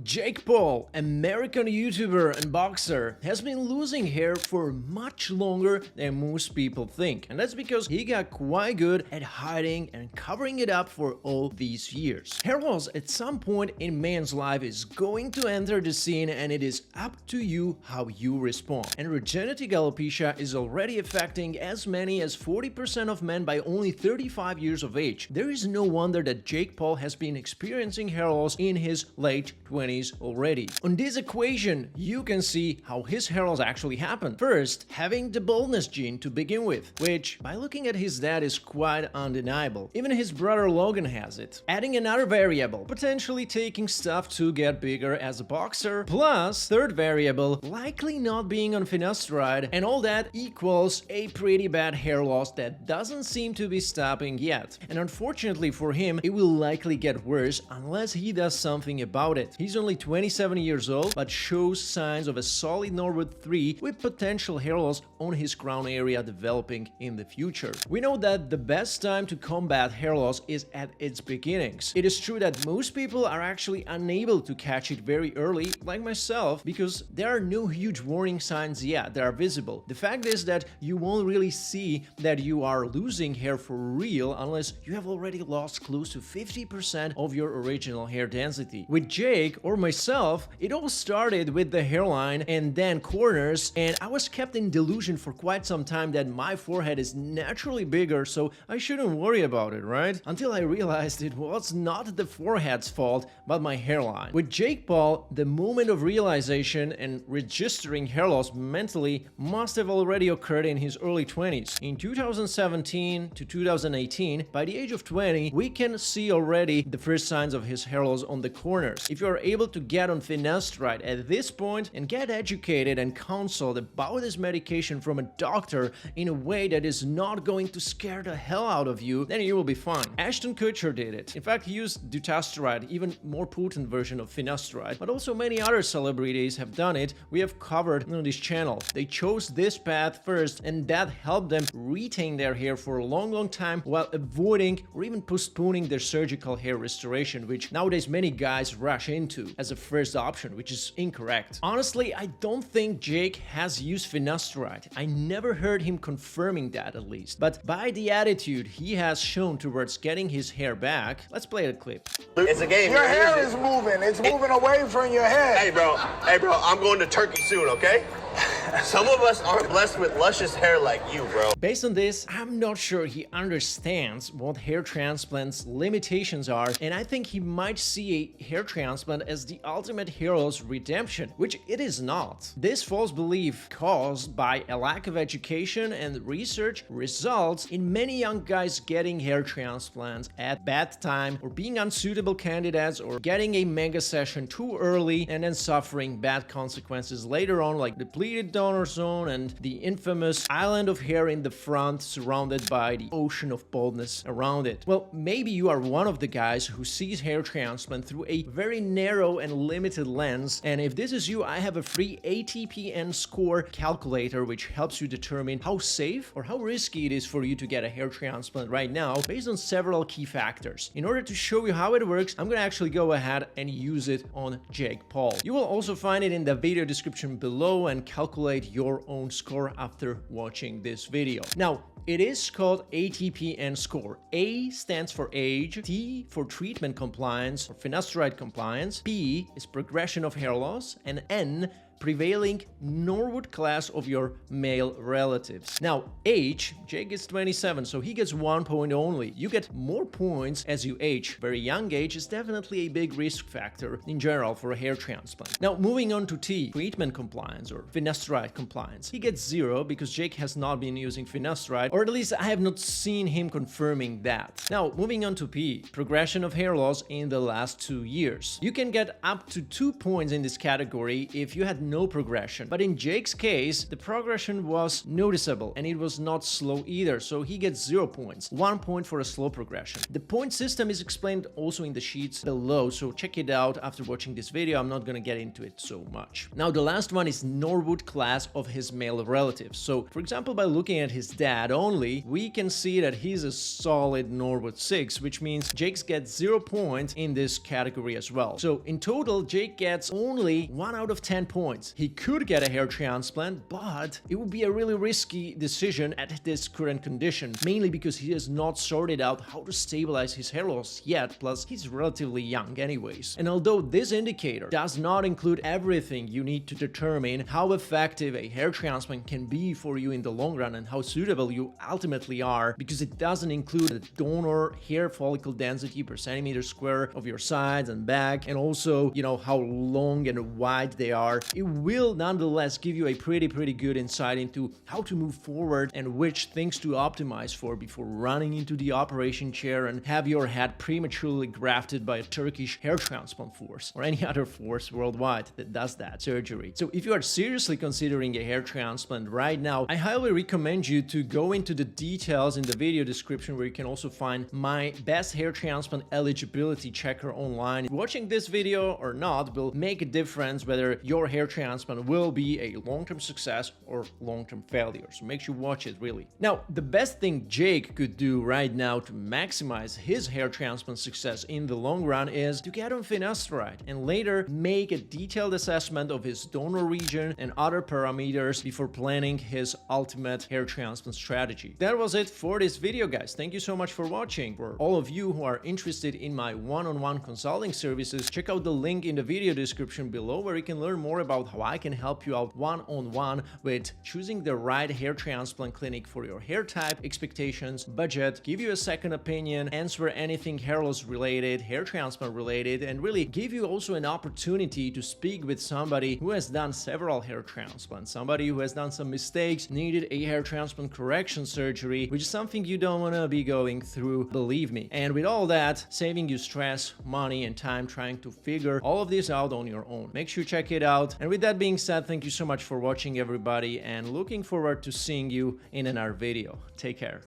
Jake Paul, American YouTuber and boxer, has been losing hair for much longer than most people think, and that's because he got quite good at hiding and covering it up for all these years. Hair loss at some point in man's life is going to enter the scene, and it is up to you how you respond. And regenerative alopecia is already affecting as many as 40% of men by only 35 years of age. There is no wonder that Jake Paul has been experiencing hair loss in his late 20s already. On this equation, you can see how his hair loss actually happened. First, having the baldness gene to begin with, which by looking at his dad is quite undeniable. Even his brother Logan has it. Adding another variable, potentially taking stuff to get bigger as a boxer, plus third variable, likely not being on finasteride, and all that equals a pretty bad hair loss that doesn't seem to be stopping yet. And unfortunately for him, it will likely get worse unless he does something about it. He's only 27 years old, but shows signs of a solid Norwood 3 with potential hair loss on his crown area developing in the future. We know that the best time to combat hair loss is at its beginnings. It is true that most people are actually unable to catch it very early, like myself, because there are no huge warning signs yet that are visible. The fact is that you won't really see that you are losing hair for real unless you have already lost close to 50% of your original hair density. With Jake or myself, it all started with the hairline and then corners, and I was kept in delusion for quite some time that my forehead is naturally bigger, so I shouldn't worry about it, right? Until I realized it was not the forehead's fault, but my hairline. With Jake Paul, the moment of realization and registering hair loss mentally must have already occurred in his early 20s. In 2017 to 2018, by the age of 20, we can see already the first signs of his hair loss on the corners. If you are able to get on finasteride at this point and get educated and counseled about this medication from a doctor in a way that is not going to scare the hell out of you, then you will be fine. Ashton Kutcher did it. In fact, he used dutasteride, even more potent version of finasteride, but also many other celebrities have done it. We have covered on this channel. They chose this path first, and that helped them retain their hair for a long time while avoiding or even postponing their surgical hair restoration, which nowadays many guys rush into as a first option, which is incorrect. Honestly, I don't think Jake has used finasteride. I never heard him confirming that, at least. But by the attitude he has shown towards getting his hair back, let's play the clip. It's a game. Your hair is moving. It's moving away from your head. Hey, bro, I'm going to Turkey soon, okay? Some of us aren't blessed with luscious hair like you, bro. Based on this, I'm not sure he understands what hair transplants' limitations are, and I think he might see a hair transplant as the ultimate hair loss redemption, which it is not. This false belief, caused by a lack of education and research, results in many young guys getting hair transplants at bad time, or being unsuitable candidates, or getting a mega session too early and then suffering bad consequences later on, like depleted donor zone and the infamous island of hair in the front surrounded by the ocean of baldness around it. Well, maybe you are one of the guys who sees hair transplant through a very narrow and limited lens, and if this is you, I have a free ATPN score calculator which helps you determine how safe or how risky it is for you to get a hair transplant right now based on several key factors. In order to show you how it works, I'm gonna actually go ahead and use it on Jake Paul. You will also find it in the video description below and calculate your own score after watching this video. Now, it is called ATPN score. A stands for age, T for treatment compliance or finasteride compliance, P is progression of hair loss, and N prevailing Norwood class of your male relatives. Now, age, Jake is 27, so he gets 1 point only. You get more points as you age. Very young age is definitely a big risk factor in general for a hair transplant. Now, moving on to T, treatment compliance or finasteride compliance. He gets 0 because Jake has not been using finasteride, or at least I have not seen him confirming that. Now, moving on to P, progression of hair loss in the last 2 years. You can get up to 2 points in this category if you had no progression. But in Jake's case, the progression was noticeable and it was not slow either, so he gets 0 points, 1 point for a slow progression. The point system is explained also in the sheets below, so check it out after watching this video. I'm not gonna get into it so much. Now the last one is Norwood class of his male relatives. So for example, by looking at his dad only, we can see that he's a solid Norwood 6, which means Jake gets 0 points in this category as well. So in total, Jake gets only 1 out of 10 points. He could get a hair transplant, but it would be a really risky decision at this current condition, mainly because he has not sorted out how to stabilize his hair loss yet, plus he's relatively young anyways. And although this indicator does not include everything you need to determine how effective a hair transplant can be for you in the long run and how suitable you ultimately are, because it doesn't include the donor hair follicle density per centimeter square of your sides and back, and also, you know, how long and wide they are, it will nonetheless give you a pretty good insight into how to move forward and which things to optimize for before running into the operation chair and have your head prematurely grafted by a Turkish hair transplant force or any other force worldwide that does that surgery. So if you are seriously considering a hair transplant right now, I highly recommend you to go into the details in the video description, where you can also find my best hair transplant eligibility checker online. Watching this video or not will make a difference whether your hair transplant will be a long-term success or long-term failure. So make sure you watch it really. Now, the best thing Jake could do right now to maximize his hair transplant success in the long run is to get on finasteride and later make a detailed assessment of his donor region and other parameters before planning his ultimate hair transplant strategy. That was it for this video, guys. Thank you so much for watching. For all of you who are interested in my one-on-one consulting services, check out the link in the video description below, where you can learn more about how I can help you out one-on-one with choosing the right hair transplant clinic for your hair type, expectations, budget, give you a second opinion, answer anything hair loss related, hair transplant related, and really give you also an opportunity to speak with somebody who has done several hair transplants, somebody who has done some mistakes, needed a hair transplant correction surgery, which is something you don't want to be going through, believe me. And with all that, saving you stress, money, and time trying to figure all of this out on your own. Make sure you check it out. And with that being said, thank you so much for watching, everybody, and looking forward to seeing you in another video. Take care.